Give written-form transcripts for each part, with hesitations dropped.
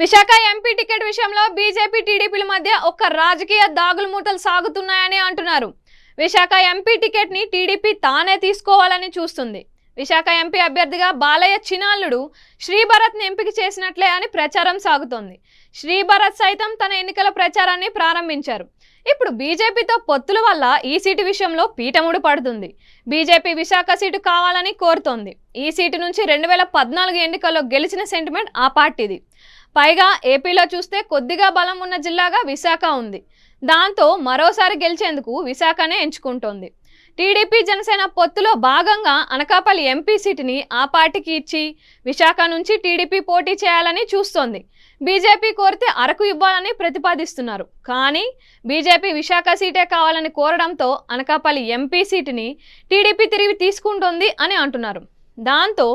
Visakha MP ticket విషయంలో BJP టీడీపీల మధ్య ఒక రాజకీయ దాగులుమూతలు సాగుతున్నాయని అంటున్నారు. విశాఖ ఎంపీ టికెట్ ని టీడీపీ తానే తీసుకోవాలని చూస్తుంది. విశాఖ ఎంపీ అభ్యర్థిగా బాలయ్య చినాల్లుడు శ్రీభరత్ ని ఎంపిక చేసినట్లే అని ప్రచారం సాగుతోంది. శ్రీభరత్ సైతం తన ఎన్నికల ప్రచారాన్ని ప్రారంభించారు. ఇప్పుడు బీజేపీతో పొత్తుల వల్ల ఈ సీటు విషయంలో పీటముడు పడుతుంది. బీజేపీ విశాఖ సీటు కావాలని కోరుతోంది. ఈ సీటు నుంచి 2014 ఎన్నికల్లో గెలిచిన సెంటిమెంట్ ఆ పార్టీది. పైగా ఏపీలో చూస్తే కొద్దిగా బలం ఉన్న జిల్లాగా విశాఖ ఉంది. దాంతో మరోసారి గెలిచేందుకు విశాఖనే ఎంచుకుంటోంది. టీడీపీ జనసేన పొత్తులో భాగంగా అనకాపల్లి ఎంపీ సీటుని ఆ పార్టీకి ఇచ్చి విశాఖ నుంచి టీడీపీ పోటీ చేయాలని చూస్తోంది. బీజేపీ కోరితే అరకు ఇవ్వాలని ప్రతిపాదిస్తున్నారు. కానీ బీజేపీ విశాఖ సీటే కావాలని కోరడంతో అనకాపల్లి ఎంపీ సీటుని టీడీపీ తిరిగి తీసుకుంటోంది అని అంటున్నారు. దాంతో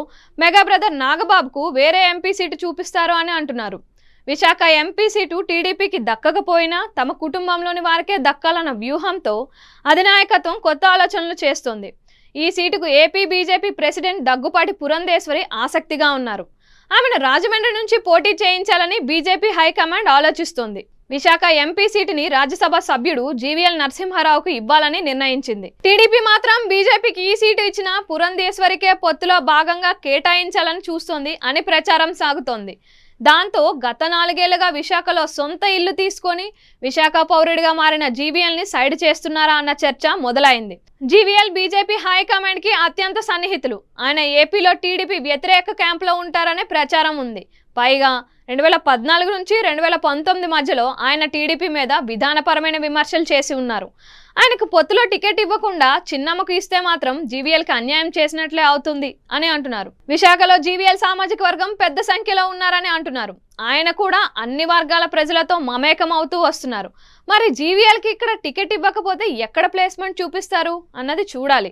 మెగా బ్రదర్ నాగబాబుకు వేరే ఎంపీ సీటు చూపిస్తారు అని అంటున్నారు. విశాఖ ఎంపీ సీటు టీడీపీకి దక్కకపోయినా తమ కుటుంబంలోని వారికే దక్కాలన్న వ్యూహంతో అధినాయకత్వం కొత్త ఆలోచనలు చేస్తోంది. ఈ సీటుకు AP BJP president Daggubati Purandeswari ఆసక్తిగా ఉన్నారు. ఆమెను రాజమండ్రి నుంచి పోటీ చేయించాలని బీజేపీ హైకమాండ్ ఆలోచిస్తోంది. విశాఖ ఎంపీ సీటుని రాజ్యసభ సభ్యుడు జీవీఎల్ నరసింహారావుకు ఇవ్వాలని నిర్ణయించింది. టీడీపీ మాత్రం బీజేపీకి ఈ సీటు ఇచ్చిన పురంధేశ్వరికే పొత్తులో భాగంగా కేటాయించాలని చూస్తోంది అని ప్రచారం సాగుతోంది. దాంతో గత 4 ఏళ్లుగా విశాఖలో సొంత ఇల్లు తీసుకొని విశాఖ పౌరుడిగా మారిన జీవీఎల్ ని సైడ్ చేస్తున్నారా అన్న చర్చ మొదలైంది. జీవీఎల్ బీజేపీ హైకమాండ్ కి అత్యంత సన్నిహితులు. ఆయన ఏపీలో టీడీపీ వ్యతిరేక క్యాంపులో ఉంటారనే ప్రచారం ఉంది. పైగా 2014 నుంచి 2019 మధ్యలో ఆయన టీడీపీ మీద విధానపరమైన విమర్శలు చేసి ఉన్నారు. ఆయనకు పొత్తులో టికెట్ ఇవ్వకుండా చిన్నమ్మకు ఇస్తే మాత్రం జీవీఎల్కి అన్యాయం చేసినట్లే అవుతుంది అని అంటున్నారు. విశాఖలో జీవీఎల్ సామాజిక వర్గం పెద్ద సంఖ్యలో ఉన్నారని అంటున్నారు. ఆయన కూడా అన్ని వర్గాల ప్రజలతో మమేకం అవుతూ వస్తున్నారు. మరి జీవీఎల్కి ఇక్కడ టికెట్ ఇవ్వకపోతే ఎక్కడ ప్లేస్మెంట్ చూపిస్తారు అన్నది చూడాలి.